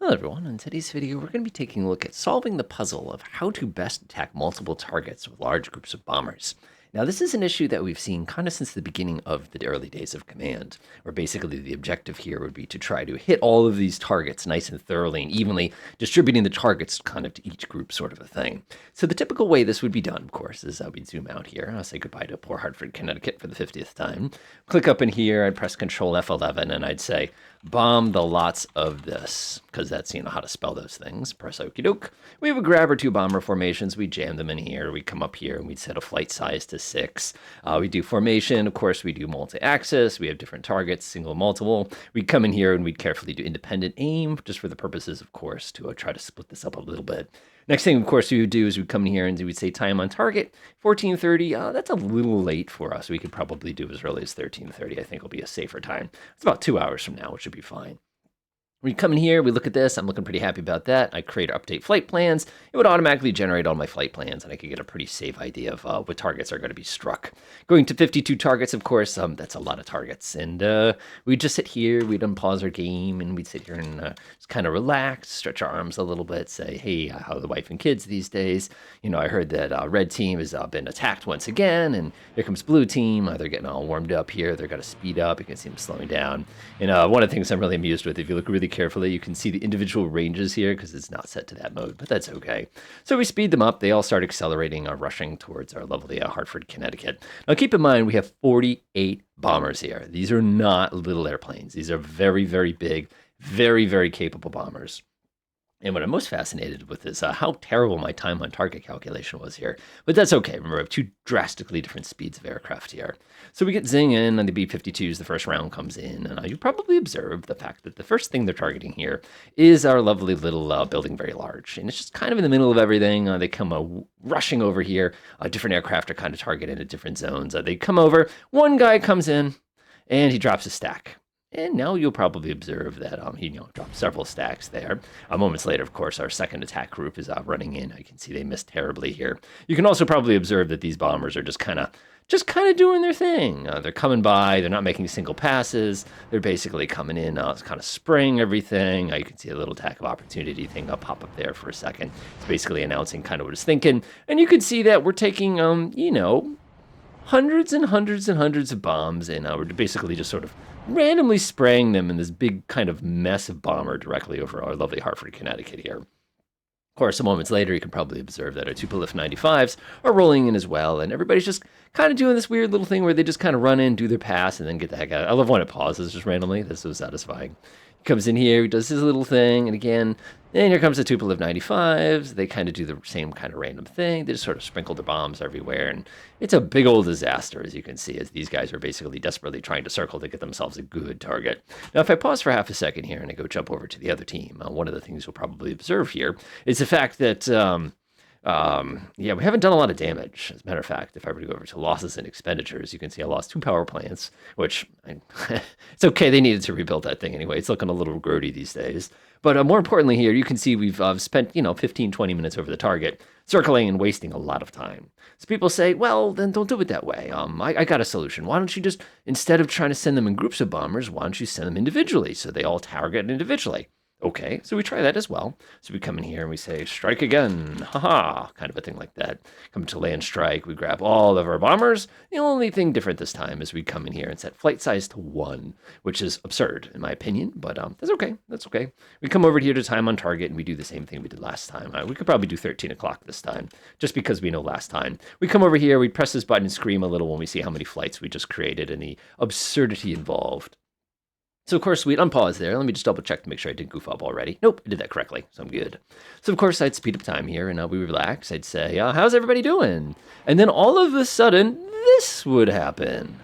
Hello everyone, in today's video we're going to be taking a look at solving the puzzle of how to best attack multiple targets with large groups of bombers. Now this is an issue that we've seen kind of since the beginning of the early days of Command, where basically the objective here would be to try to hit all of these targets nice and thoroughly and evenly, distributing the targets kind of to each group sort of a thing. So the typical way this would be done, of course, is we'd zoom out here. I'll say goodbye to poor Hartford, Connecticut for the 50th time. Click up in here, I'd press Control F11 and I'd say bomb the lots of this, because that's, how to spell those things. Press okie doke. We would grab our two bomber formations, we jam them in here, we come up here and we'd set a flight size to 6. We do formation, of course, we do multi-axis, we have different targets, single, multiple. We'd come in here and we'd carefully do independent aim, just for the purposes, of course, to try to split this up a little bit. Next thing, of course, we would do is we'd come in here and we'd say time on target, 14:30. That's a little late for us. We could probably do as early as 13:30. I think will be a safer time. It's about 2 hours from now, which should be fine. We come in here, we look at this, I'm looking pretty happy about that. I create or update flight plans. It would automatically generate all my flight plans, and I could get a pretty safe idea of what targets are going to be struck. Going to 52 targets, of course, that's a lot of targets. And we'd just sit here, we'd unpause our game, and we'd sit here and just kind of relax, stretch our arms a little bit, say, hey, how are the wife and kids these days? I heard that red team has been attacked once again, and here comes blue team. They're getting all warmed up here. They're going to speed up. You can see them slowing down. And one of the things I'm really amused with, if you look really carefully, you can see the individual ranges here because it's not set to that mode, but that's okay. So we speed them up. They all start accelerating, rushing towards our lovely Hartford, Connecticut. Now keep in mind, we have 48 bombers here. These are not little airplanes. These are very, very big, very, very capable bombers. And what I'm most fascinated with is how terrible my time on target calculation was here. But that's okay. Remember, I have two drastically different speeds of aircraft here. So we get zing in on the B-52s. The first round comes in. And you probably observed the fact that the first thing they're targeting here is our lovely little building very large. And it's just kind of in the middle of everything. They come rushing over here. Different aircraft are kind of targeted at different zones. They come over. One guy comes in, and he drops a stack. And now you'll probably observe that he dropped several stacks there. Moments later, of course, our second attack group is running in. I can see they missed terribly here. You can also probably observe that these bombers are just kind of doing their thing. They're coming by. They're not making single passes. They're basically coming in, kind of spraying everything. You can see a little attack of opportunity thing pop up there for a second. It's basically announcing kind of what it's thinking. And you can see that we're taking, hundreds and hundreds and hundreds of bombs, and we're basically just sort of randomly spraying them in this big kind of mess of bomber directly over our lovely Hartford, Connecticut here. Of course, some moments later, you can probably observe that our Tupolev 95s are rolling in as well, and everybody's just kind of doing this weird little thing where they just kind of run in, do their pass, and then get the heck out. I love when it pauses just randomly. That's so satisfying. He comes in here, he does his little thing, and again, then here comes the Tupolev 95s. They kind of do the same kind of random thing. They just sort of sprinkle their bombs everywhere, and it's a big old disaster, as you can see, as these guys are basically desperately trying to circle to get themselves a good target. Now, if I pause for half a second here and I go jump over to the other team, one of the things you'll probably observe here is the fact that we haven't done a lot of damage. As a matter of fact, if I were to go over to losses and expenditures, you can see I lost 2 power plants, which it's okay. They needed to rebuild that thing anyway. It's looking a little grody these days. But more importantly here, you can see we've spent, 15, 20 minutes over the target, circling and wasting a lot of time. So people say, well, then don't do it that way. I got a solution. Why don't you just, instead of trying to send them in groups of bombers, why don't you send them individually so they all target individually? Okay, so we try that as well. So we come in here and we say, strike again, haha, kind of a thing like that. Come to land strike, we grab all of our bombers. The only thing different this time is we come in here and set flight size to 1, which is absurd in my opinion, but that's okay. We come over here to time on target and we do the same thing we did last time. We could probably do 13 o'clock this time, just because we know last time. We come over here, we press this button and scream a little when we see how many flights we just created and the absurdity involved. So, of course, we'd unpause there. Let me just double check to make sure I didn't goof up already. Nope, I did that correctly, so I'm good. So, of course, I'd speed up time here, and we relax. I'd say, how's everybody doing? And then all of a sudden, this would happen.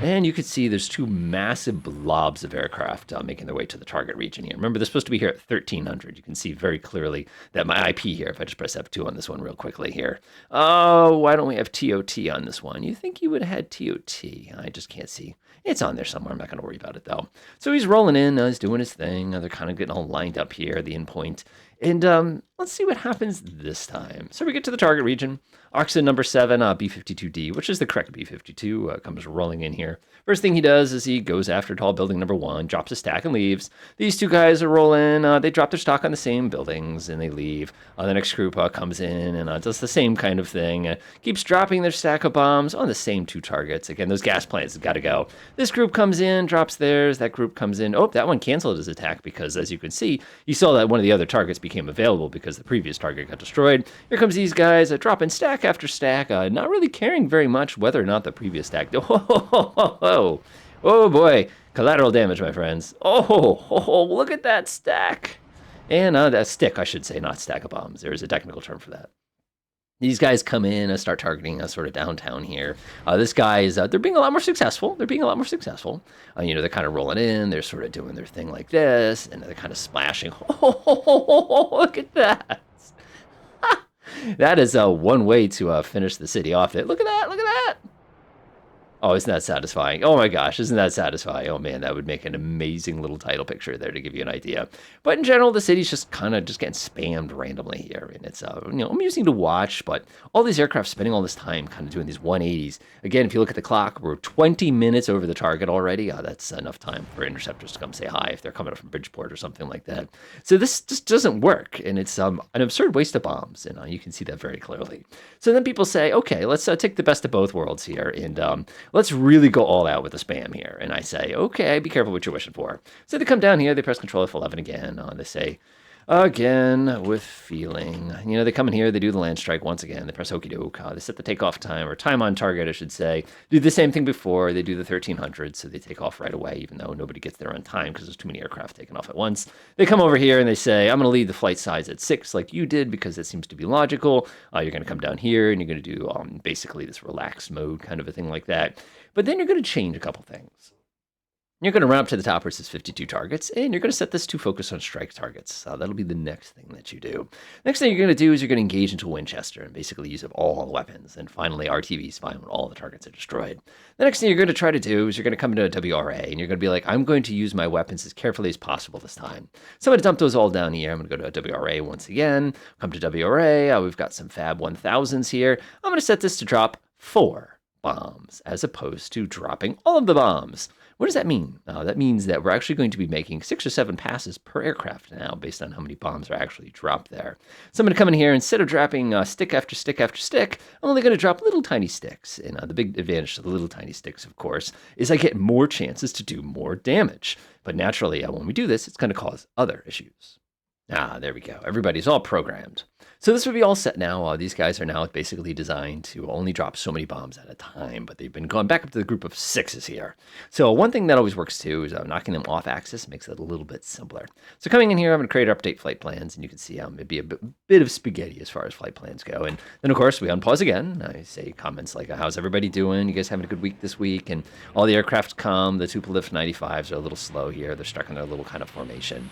And you could see there's 2 massive blobs of aircraft making their way to the target region here. Remember, they're supposed to be here at 1300. You can see very clearly that my IP here, if I just press F2 on this one real quickly here. Oh, why don't we have TOT on this one? You think you would have had TOT. I just can't see. It's on there somewhere. I'm not going to worry about it, though. So he's rolling in. He's doing his thing. They're kind of getting all lined up here, the endpoint. And let's see what happens this time. So we get to the target region. Oxen number 7, B-52D, which is the correct B-52, comes rolling in here. First thing he does is he goes after tall building number 1, drops a stack and leaves. These two guys are rolling. They drop their stock on the same buildings and they leave. The next group comes in and does the same kind of thing. Keeps dropping their stack of bombs on the same 2 targets. Again, those gas plants have got to go. This group comes in, drops theirs. That group comes in. Oh, that one canceled his attack because, as you can see, you saw that one of the other targets became available because the previous target got destroyed. Here comes these guys dropping stack after stack, not really caring very much whether or not the previous stack. Oh boy, collateral damage, my friends. Oh, look at that stack. And that stick, I should say, not stack of bombs. There is a technical term for that. These guys come in and start targeting sort of downtown here. This guy is, they're being a lot more successful. They're they're kind of rolling in. They're sort of doing their thing like this, and they're kind of splashing. Oh, look at that. That is one way to finish the city off. Look at that. Oh, isn't that satisfying? Oh my gosh, isn't that satisfying? Oh man, that would make an amazing little title picture there to give you an idea. But in general, the city's just kind of getting spammed randomly here, and it's amusing to watch. But all these aircraft spending all this time kind of doing these 180s. Again, if you look at the clock, we're 20 minutes over the target already. That's enough time for interceptors to come say hi if they're coming up from Bridgeport or something like that. So this just doesn't work, and it's an absurd waste of bombs, and you can see that very clearly. So then people say, okay, let's take the best of both worlds here, and let's really go all out with the spam here. And I say, okay, be careful what you're wishing for. So they come down here, they press Control F11 again. They say, again, with feeling. They come in here, they do the land strike once again. They press okie doke. They set the takeoff time, or time on target, I should say. Do the same thing before. They do the 1300, so they take off right away, even though nobody gets there on time because there's too many aircraft taking off at once. They come over here and they say, I'm going to leave the flight size at 6 like you did because it seems to be logical. You're going to come down here and you're going to do basically this relaxed mode kind of a thing like that. But then you're going to change a couple things. You're going to round up to the top where it says 52 targets, and you're going to set this to focus on strike targets. That'll be the next thing that you do. Next thing you're going to do is you're going to engage into Winchester and basically use up all the weapons. And finally, RTV is fine when all the targets are destroyed. The next thing you're going to try to do is you're going to come into a WRA, and you're going to be like, I'm going to use my weapons as carefully as possible this time. So I'm going to dump those all down here. I'm going to go to a WRA once again. Come to WRA. We've got some Fab 1000s here. I'm going to set this to drop 4 bombs as opposed to dropping all of the bombs. What does that mean? That means that we're actually going to be making 6 or 7 passes per aircraft now based on how many bombs are actually dropped there. So I'm going to come in here, instead of dropping stick after stick after stick, I'm only going to drop little tiny sticks. And the big advantage to the little tiny sticks, of course, is I get more chances to do more damage. But naturally, when we do this, it's going to cause other issues. There we go. Everybody's all programmed. So this would be all set now. These guys are now basically designed to only drop so many bombs at a time, but they've been going back up to the group of 6s here. So one thing that always works too is knocking them off axis makes it a little bit simpler. So coming in here, I'm going to create or update flight plans, and you can see it'd be a bit of spaghetti as far as flight plans go. And then, of course, we unpause again. I say comments like, how's everybody doing? You guys having a good week this week? And all the aircraft come. The Tupolev 95s are a little slow here. They're stuck in their little kind of formation.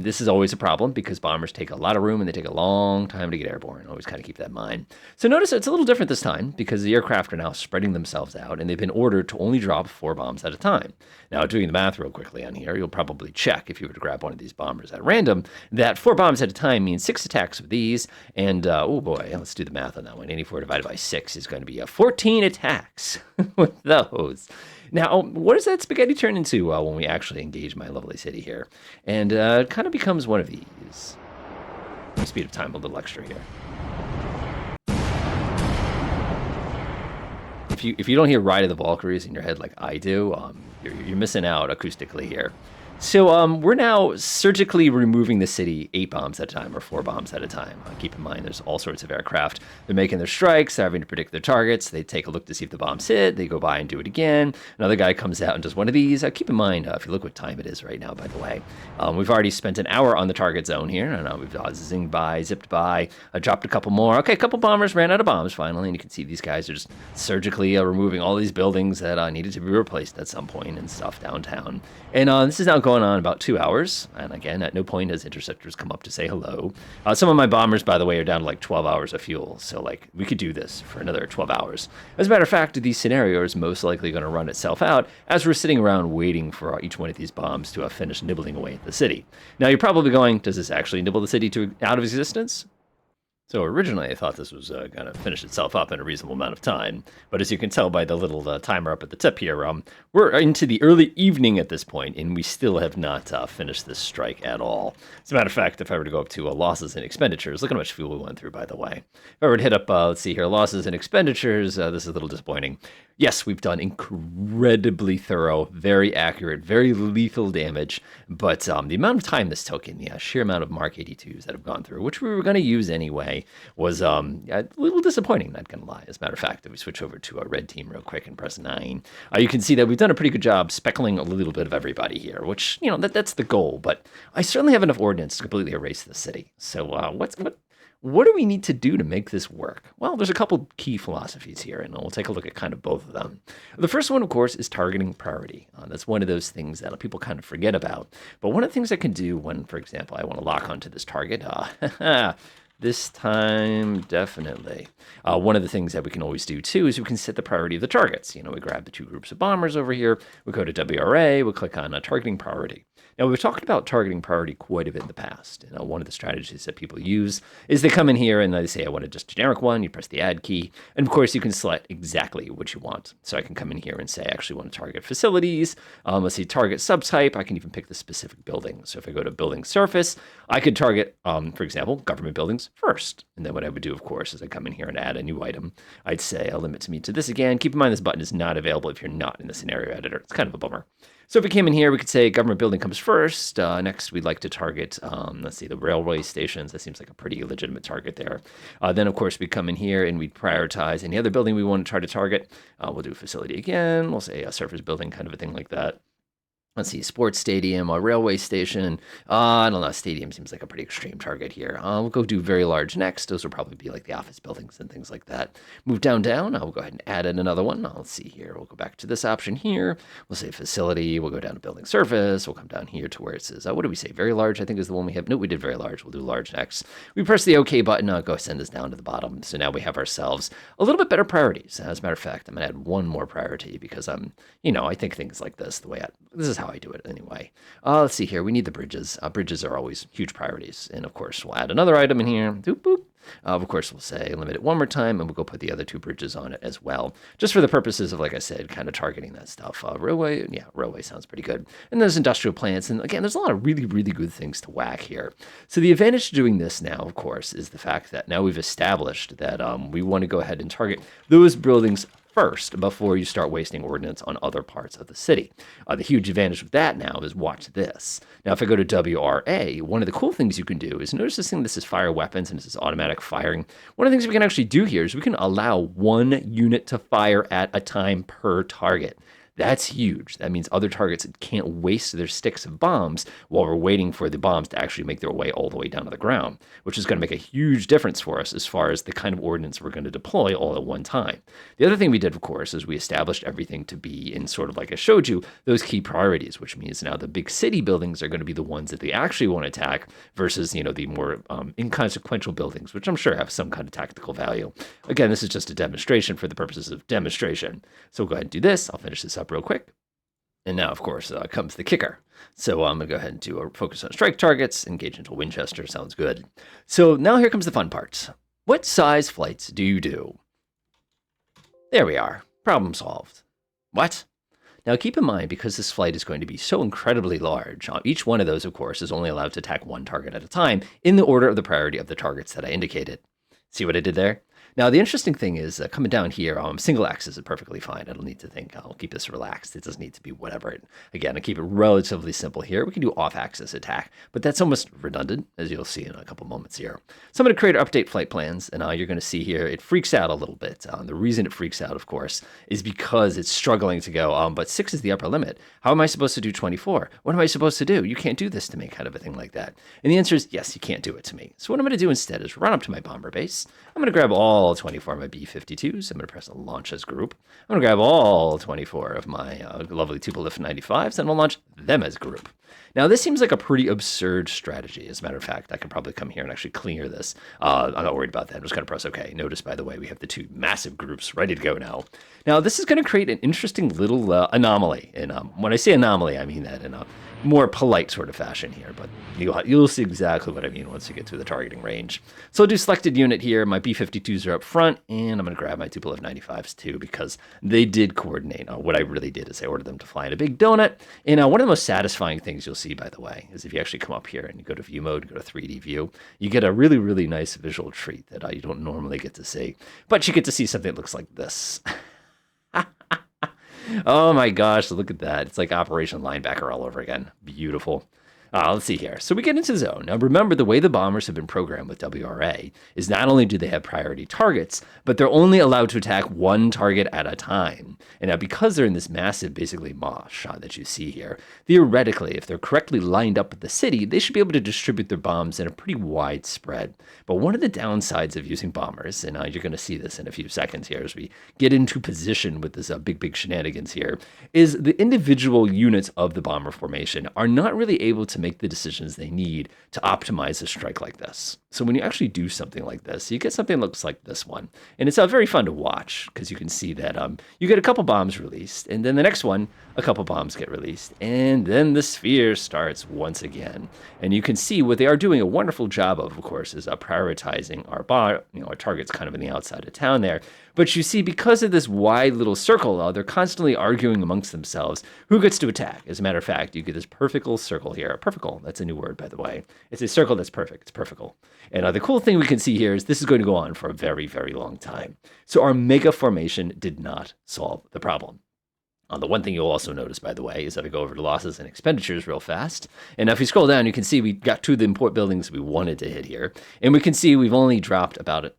This is always a problem because bombers take a lot of room and they take a long time to get airborne. Always kind of keep that in mind. So notice it's a little different this time because the aircraft are now spreading themselves out and they've been ordered to only drop 4 bombs at a time. Now, doing the math real quickly on here, you'll probably check if you were to grab one of these bombers at random that 4 bombs at a time means 6 attacks of these. And oh boy, let's do the math on that one. 84 divided by 6 is going to be 14 attacks with those. Now, what does that spaghetti turn into when we actually engage my lovely city here? And it kind of becomes one of these. Speed of time a little extra here. If you don't hear Ride of the Valkyries in your head like I do, you're missing out acoustically here. So we're now surgically removing the city 8 bombs at a time or 4 bombs at a time. Keep in mind, there's all sorts of aircraft. They're making their strikes. They're having to predict their targets. They take a look to see if the bombs hit. They go by and do it again. Another guy comes out and does one of these. Keep in mind, if you look what time it is right now, by the way, we've already spent an hour on the target zone here. And we've zinged by, zipped by, dropped a couple more. Okay, a couple bombers ran out of bombs finally. And you can see these guys are just surgically removing all these buildings that needed to be replaced at some point and stuff downtown. And this is now going on about 2 hours. And again, at no point has interceptors come up to say hello. Some of my bombers, by the way, are down to like 12 hours of fuel. So like we could do this for another 12 hours. As a matter of fact, these scenarios are most likely going to run itself out as we're sitting around waiting for each one of these bombs to finish nibbling away at the city. Now you're probably going, does this actually nibble the city out of existence? So originally I thought this was going to finish itself up in a reasonable amount of time, but as you can tell by the little timer up at the tip here, we're into the early evening at this point, and we still have not finished this strike at all. As a matter of fact, if I were to go up to losses and expenditures, look how much fuel we went through, by the way. If I were to hit up, let's see here, losses and expenditures, this is a little disappointing. Yes, we've done incredibly thorough, very accurate, very lethal damage, but the amount of time this took in the sheer amount of Mark 82s that have gone through, which we were going to use anyway, was a little disappointing, not going to lie. As a matter of fact, if we switch over to a red team real quick and press 9, you can see that we've done a pretty good job speckling a little bit of everybody here, which, that's the goal, but I certainly have enough ordnance to completely erase the city. So what do we need to do to make this work? Well, there's a couple key philosophies here, and we'll take a look at kind of both of them. The first one, of course, is targeting priority. That's one of those things that people kind of forget about. But one of the things I can do when, for example, I want to lock onto this target, this time, definitely. One of the things that we can always do, too, is we can set the priority of the targets. We grab the 2 groups of bombers over here, we go to WRA, we click on targeting priority. Now, we've talked about targeting priority quite a bit in the past. One of the strategies that people use is they come in here and they say, I want a just generic one. You press the add key. And of course, you can select exactly what you want. So I can come in here and say, I actually want to target facilities. Let's see, target subtype. I can even pick the specific building. So if I go to building surface, I could target, for example, government buildings first. And then what I would do, of course, is I come in here and add a new item. I'd say I'll limit me to this again. Keep in mind, this button is not available if you're not in the scenario editor. It's kind of a bummer. So if we came in here, we could say government building comes first. Next, we'd like to target, let's see, the railway stations. That seems like a pretty legitimate target there. Then, of course, we come in here and we'd prioritize any other building we want to try to target. We'll do facility again. We'll say a surface building, kind of a thing like that. Let's see, sports stadium, a railway station. I don't know, stadium seems like a pretty extreme target here. We'll go do very large next. Those will probably be like the office buildings and things like that. Move down. We'll go ahead and add in another one. Let's see here. We'll go back to this option here. We'll say facility. We'll go down to building surface. We'll come down here to where it says, what do we say? Very large, I think is the one we have. No, we did very large. We'll do large next. We press the OK button. Go send this down to the bottom. So now we have ourselves a little bit better priorities. As a matter of fact, I'm going to add one more priority because I think things like this, this is how I do it anyway. Let's see here. We need the bridges. Bridges are always huge priorities. And of course, we'll add another item in here. Boop, boop. Of course, we'll say limit it one more time, and we'll go put the other 2 bridges on it as well, just for the purposes of, like I said, kind of targeting that stuff. Railway, yeah, railway sounds pretty good. And there's industrial plants, and again, there's a lot of really, really good things to whack here. So the advantage to doing this now, of course, is the fact that now we've established that we want to go ahead and target those buildings first before you start wasting ordnance on other parts of the city. The huge advantage of that now is watch this. Now, if I go to WRA, one of the cool things you can do is notice this thing. This is fire weapons and this is automatic firing. One of the things we can actually do here is we can allow 1 unit to fire at a time per target. That's huge. That means other targets can't waste their sticks of bombs while we're waiting for the bombs to actually make their way all the way down to the ground, which is going to make a huge difference for us as far as the kind of ordnance we're going to deploy all at one time. The other thing we did, of course, is we established everything to be in sort of like I showed you, those key priorities, which means now the big city buildings are going to be the ones that they actually want to attack versus, the more inconsequential buildings, which I'm sure have some kind of tactical value. Again, this is just a demonstration for the purposes of demonstration. So we'll go ahead and do this. I'll finish this up real quick. And now, of course, comes the kicker. So I'm going to go ahead and do a focus on strike targets, engage into Winchester. Sounds good. So now here comes the fun part. What size flights do you do? There we are. Problem solved. What? Now keep in mind, because this flight is going to be so incredibly large, each one of those, of course, is only allowed to attack 1 target at a time in the order of the priority of the targets that I indicated. See what I did there? Now, the interesting thing is coming down here, single axis is perfectly fine. I don't need to think, I'll keep this relaxed. It doesn't need to be whatever. Again, I keep it relatively simple here. We can do off-axis attack, but that's almost redundant, as you'll see in a couple moments here. So I'm going to create or update flight plans, and you're going to see here, it freaks out a little bit. The reason it freaks out, of course, is because it's struggling to go, but 6 is the upper limit. How am I supposed to do 24? What am I supposed to do? You can't do this to me, kind of a thing like that. And the answer is, yes, you can't do it to me. So what I'm going to do instead is run up to my bomber base. I'm going to grab all 24 of my B-52s. I'm going to press launch as group. I'm going to grab all 24 of my lovely Tupolev 95s, and we'll launch them as group. Now, this seems like a pretty absurd strategy. As a matter of fact, I could probably come here and actually clear this. I'm not worried about that. I'm just going to press OK. Notice, by the way, we have the two massive groups ready to go now. Now, this is going to create an interesting little anomaly. And when I say anomaly, I mean that in a more polite sort of fashion here, but you'll see exactly what I mean once you get to the targeting range. So I'll do selected unit here. My B-52s are up front, and I'm going to grab my Tupolev 95s too, because they did coordinate. What I really did is I ordered them to fly in a big donut. And one of the most satisfying things you'll see, by the way, is if you actually come up here and you go to view mode, go to 3D view, you get a really, really nice visual treat that you don't normally get to see. But you get to see something that looks like this. Oh my gosh, look at that. It's like Operation Linebacker all over again. Beautiful. Let's see here. So we get into the zone. Now remember, the way the bombers have been programmed with WRA is not only do they have priority targets, but they're only allowed to attack one target at a time. And now because they're in this massive, basically mosh shot that you see here, theoretically, if they're correctly lined up with the city, they should be able to distribute their bombs in a pretty wide spread. But one of the downsides of using bombers, and you're going to see this in a few seconds here as we get into position with this big shenanigans here, is the individual units of the bomber formation are not really able to make the decisions they need to optimize a strike like this. So when you actually do something like this, you get something that looks like this one. And it's very fun to watch because you can see that you get a couple bombs released, and then the next one, a couple bombs get released, and then the sphere starts once again. And you can see what they are doing a wonderful job of course, is prioritizing our targets kind of in the outside of town there. But you see, because of this wide little circle, they're constantly arguing amongst themselves who gets to attack. As a matter of fact, you get this perfect circle here. Perfect, that's a new word, by the way. It's a circle that's perfect. It's perfect. And the cool thing we can see here is this is going to go on for a very, very long time. So our mega formation did not solve the problem. The one thing you'll also notice, by the way, is that I go over to losses and expenditures real fast. And if you scroll down, you can see we got to the import buildings we wanted to hit here. And we can see we've only dropped about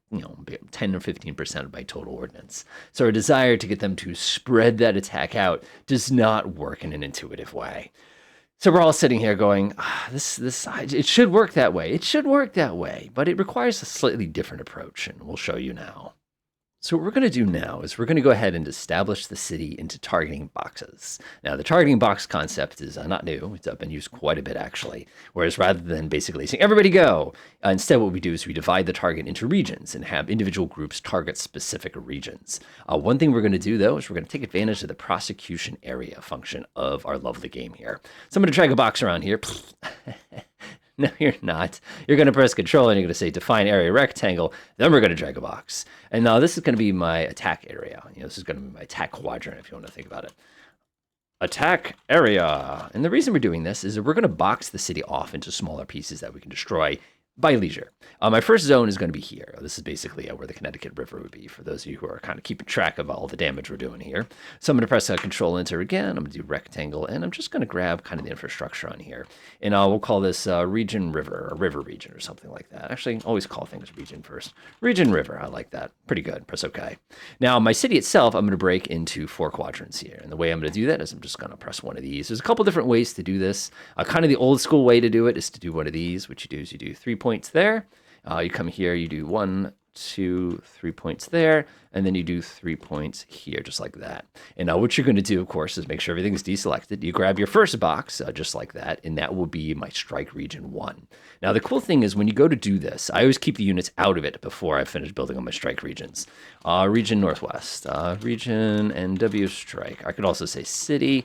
10 or 15% of my total ordnance. So our desire to get them to spread that attack out does not work in an intuitive way. So we're all sitting here going, it should work that way. It should work that way, but it requires a slightly different approach, and we'll show you now. So what we're going to do now is we're going to go ahead and establish the city into targeting boxes. Now, the targeting box concept is not new. It's been used quite a bit, actually. Whereas rather than basically saying, everybody go, instead what we do is we divide the target into regions and have individual groups target specific regions. One thing we're going to do, though, is we're going to take advantage of the prosecution area function of our lovely game here. So I'm going to drag a box around here. No, you're not. You're going to press Control and you're going to say Define Area Rectangle. Then we're going to drag a box. And now this is going to be my attack area. This is going to be my attack quadrant if you want to think about it. Attack area. And the reason we're doing this is that we're going to box the city off into smaller pieces that we can destroy by leisure. My first zone is going to be here. This is basically where the Connecticut River would be for those of you who are kind of keeping track of all the damage we're doing here. So I'm going to press Control Enter again. I'm going to do rectangle, and I'm just going to grab kind of the infrastructure on here. And we'll call this region river, or river region, or something like that. Actually, always call things region first. Region river, I like that. Pretty good. Press OK. Now, my city itself, I'm going to break into 4 quadrants here. And the way I'm going to do that is I'm just going to press one of these. There's a couple different ways to do this. Kind of the old school way to do it is to do one of these. What you do is you do 3 points there. You come here, you do 1, 2, 3 points there, and then you do 3 points here, just like that. And now what you're going to do, of course, is make sure everything's deselected. You grab your first box, just like that, and that will be my strike region 1. Now, the cool thing is when you go to do this, I always keep the units out of it before I finish building on my strike regions. Region Northwest, region NW strike. I could also say city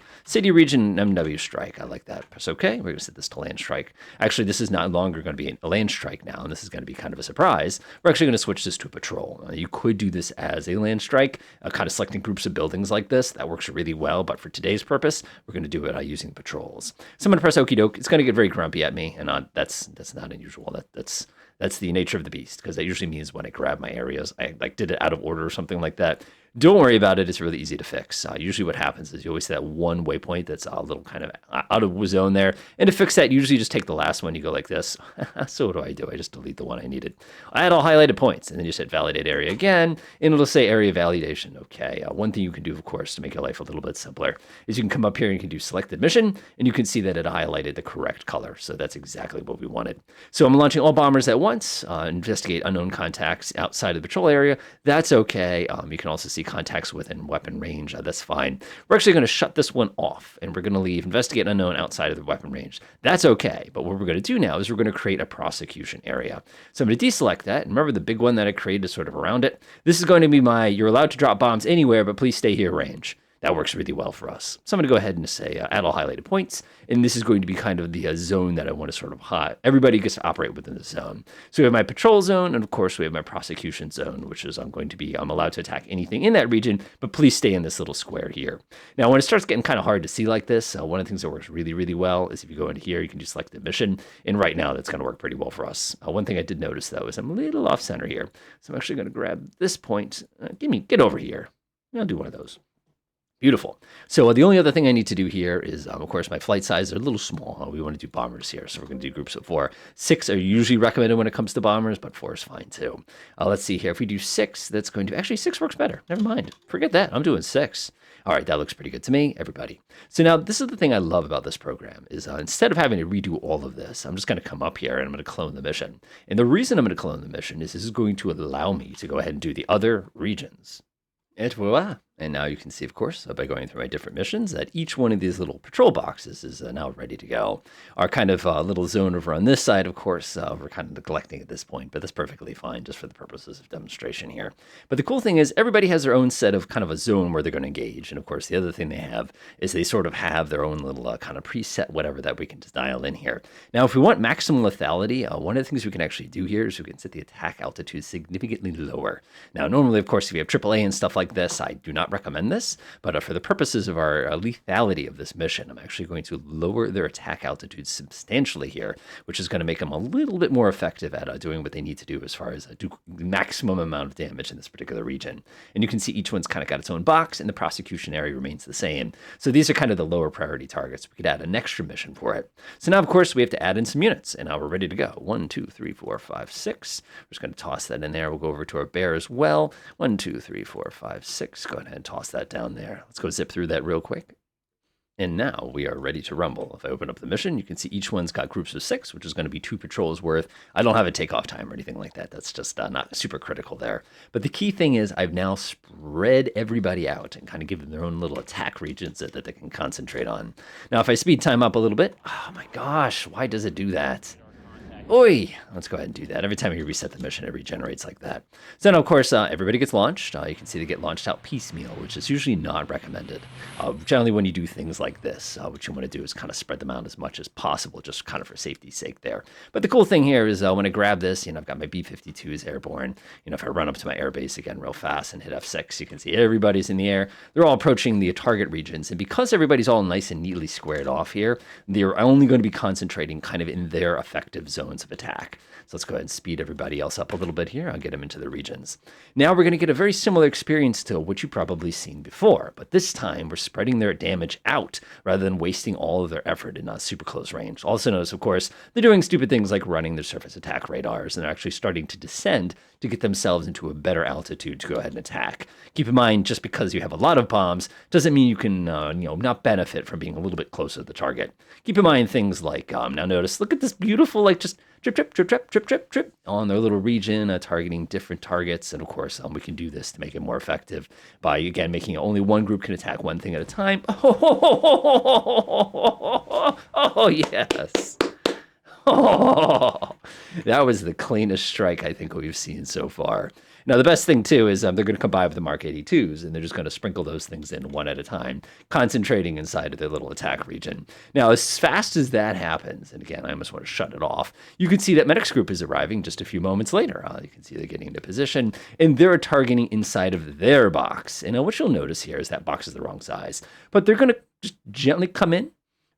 region MW strike. I like that. Press OK. We're going to set this to land strike. Actually, this is not longer going to be a land strike now, and this is going to be kind of a surprise. We're actually going to switch this to a patrol. You could do this as a land strike, kind of selecting groups of buildings like this. That works really well, but for today's purpose, we're going to do it using patrols. So I'm going to press okie doke. It's going to get very grumpy at me, and that's not unusual. That's the nature of the beast, because that usually means when I grab my areas, I did it out of order or something like that. Don't worry about it. It's really easy to fix. Usually what happens is you always see that one waypoint that's a little kind of out of zone there. And to fix that, usually just take the last one. You go like this. So what do? I just delete the one I needed. I had all highlighted points. And then you just hit validate area again. And it'll say area validation. Okay. One thing you can do, of course, to make your life a little bit simpler is you can come up here and you can do selected mission. And you can see that it highlighted the correct color. So that's exactly what we wanted. So I'm launching all bombers at once. once. Investigate unknown contacts outside of the patrol area. That's okay. You can also see contacts within weapon range. That's fine. We're actually going to shut this one off, and we're going to leave investigate unknown outside of the weapon range. That's okay. But what we're going to do now is we're going to create a prosecution area. So I'm going to deselect that. And remember the big one that I created sort of around it? This is going to be my you're allowed to drop bombs anywhere, but please stay here range. That works really well for us. So I'm going to go ahead and say add all highlighted points. And this is going to be kind of the zone that I want to sort of hide. Everybody gets to operate within the zone. So we have my patrol zone. And of course, we have my prosecution zone, which is I'm allowed to attack anything in that region, but please stay in this little square here. Now, when it starts getting kind of hard to see like this, one of the things that works really, really well is if you go into here, you can just select the mission. And right now, that's going to work pretty well for us. One thing I did notice, though, is I'm a little off center here. So I'm actually going to grab this point. Get over here. I'll do one of those. Beautiful. So the only other thing I need to do here is, of course, my flight size are a little small. We want to do bombers here, so we're going to do groups of 4. 6 are usually recommended when it comes to bombers, but 4 is fine too. Let's see here. If we do 6, that's going to... Actually, 6 works better. Never mind. Forget that. I'm doing 6. All right, that looks pretty good to me, everybody. So now this is the thing I love about this program is instead of having to redo all of this, I'm just going to come up here and I'm going to clone the mission. And the reason I'm going to clone the mission is this is going to allow me to go ahead and do the other regions. Et voila. And now you can see, of course, by going through my different missions, that each one of these little patrol boxes is now ready to go. Our kind of little zone over on this side, of course, we're kind of neglecting at this point, but that's perfectly fine just for the purposes of demonstration here. But the cool thing is everybody has their own set of kind of a zone where they're going to engage. And of course, the other thing they have is they sort of have their own little kind of preset whatever that we can just dial in here. Now, if we want maximum lethality, one of the things we can actually do here is we can set the attack altitude significantly lower. Now, normally, of course, if you have AAA and stuff like this, I do not recommend this, but for the purposes of our lethality of this mission, I'm actually going to lower their attack altitude substantially here, which is going to make them a little bit more effective at doing what they need to do as far as do the maximum amount of damage in this particular region. And you can see each one's kind of got its own box, and the prosecution area remains the same. So these are kind of the lower priority targets. We could add an extra mission for it. So now, of course, we have to add in some units, and now we're ready to go. 1, 2, 3, 4, 5, 6. We're just going to toss that in there. We'll go over to our bear as well. 1, 2, 3, 4, 5, 6. Go ahead and toss that down there. Let's go zip through that real quick. And now we are ready to rumble. If I open up the mission, you can see each one's got groups of 6, which is going to be 2 patrols worth. I don't have a takeoff time or anything like that. That's just not super critical there. But the key thing is I've now spread everybody out and kind of give them their own little attack regions that they can concentrate on. Now, if I speed time up a little bit, oh my gosh, why does it do that? Oi! Let's go ahead and do that. Every time you reset the mission, it regenerates like that. So now, of course, everybody gets launched. You can see they get launched out piecemeal, which is usually not recommended. Generally, when you do things like this, what you want to do is kind of spread them out as much as possible, just kind of for safety's sake there. But the cool thing here is when I grab this, I've got my B-52s airborne. If I run up to my airbase again real fast and hit F6, you can see everybody's in the air. They're all approaching the target regions. And because everybody's all nice and neatly squared off here, they're only going to be concentrating kind of in their effective zones of attack. So let's go ahead and speed everybody else up a little bit here. I'll get them into the regions. Now we're going to get a very similar experience to what you've probably seen before, but this time we're spreading their damage out rather than wasting all of their effort in super close range. Also notice, of course, they're doing stupid things like running their surface attack radars, and they're actually starting to descend to get themselves into a better altitude to go ahead and attack. Keep in mind, just because you have a lot of bombs doesn't mean you can, not benefit from being a little bit closer to the target. Keep in mind things like, now notice, look at this beautiful, just drip, drip, drip, drip, drip, drip, drip on their little region, targeting different targets. And of course, we can do this to make it more effective by, again, making it only one group can attack one thing at a time. Oh, yes. Oh, that was the cleanest strike I think we've seen so far. Now, the best thing, too, is they're going to combine with the Mark 82s, and they're just going to sprinkle those things in one at a time, concentrating inside of their little attack region. Now, as fast as that happens, and again, I almost want to shut it off, you can see that Medics Group is arriving just a few moments later. You can see they're getting into position, and they're targeting inside of their box. And what you'll notice here is that box is the wrong size, but they're going to just gently come in.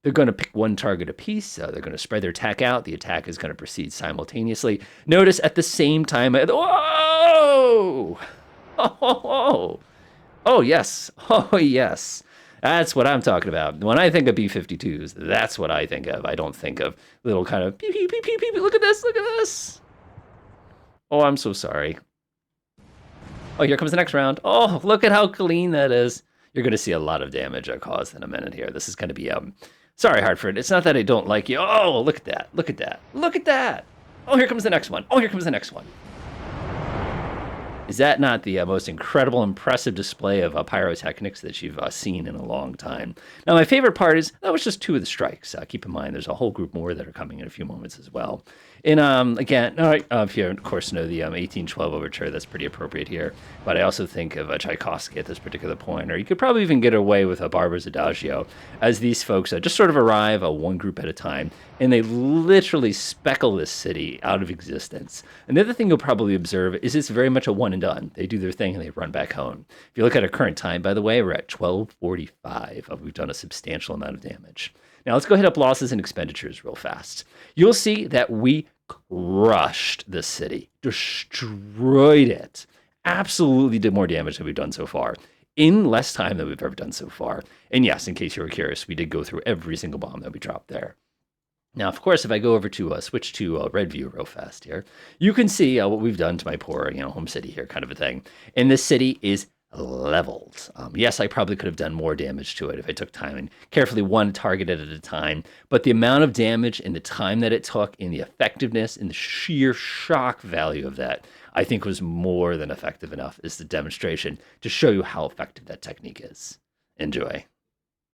They're going to pick one target apiece. They're going to spread their attack out. The attack is going to proceed simultaneously. Notice at the same time, whoa! Oh, yes. Oh, yes. That's what I'm talking about. When I think of B-52s, that's what I think of. I don't think of little kind of pew, pew, pew, pew, pew. Look at this. Look at this. Oh, I'm so sorry. Oh, here comes the next round. Oh, look at how clean that is. You're going to see a lot of damage caused in a minute here. This is going to be... Sorry, Hartford. It's not that I don't like you. Oh, look at that. Look at that. Look at that. Oh, here comes the next one. Oh, here comes the next one. Is that not the most incredible, impressive display of pyrotechnics that you've seen in a long time? Now, my favorite part is that was just two of the strikes. Keep in mind, there's a whole group more that are coming in a few moments as well. And again, if you of course know the 1812 overture, that's pretty appropriate here. But I also think of Tchaikovsky at this particular point, or you could probably even get away with a Barber's Adagio, as these folks just sort of arrive one group at a time, and they literally speckle this city out of existence. Another thing you'll probably observe is it's very much a one and done. They do their thing and they run back home. If you look at our current time, by the way, we're at 12:45. We've done a substantial amount of damage. Now let's go hit up losses and expenditures real fast. You'll see that we crushed the city, destroyed it, absolutely did more damage than we've done so far in less time than we've ever done so far. And yes, in case you were curious, we did go through every single bomb that we dropped there. Now, of course, if I go over to switch to red view real fast here, you can see what we've done to my poor, home city here, kind of a thing. And this city is leveled. Yes, I probably could have done more damage to it if I took time and carefully one target at a time. But the amount of damage and the time that it took, and the effectiveness and the sheer shock value of that, I think was more than effective enough as the demonstration to show you how effective that technique is. Enjoy.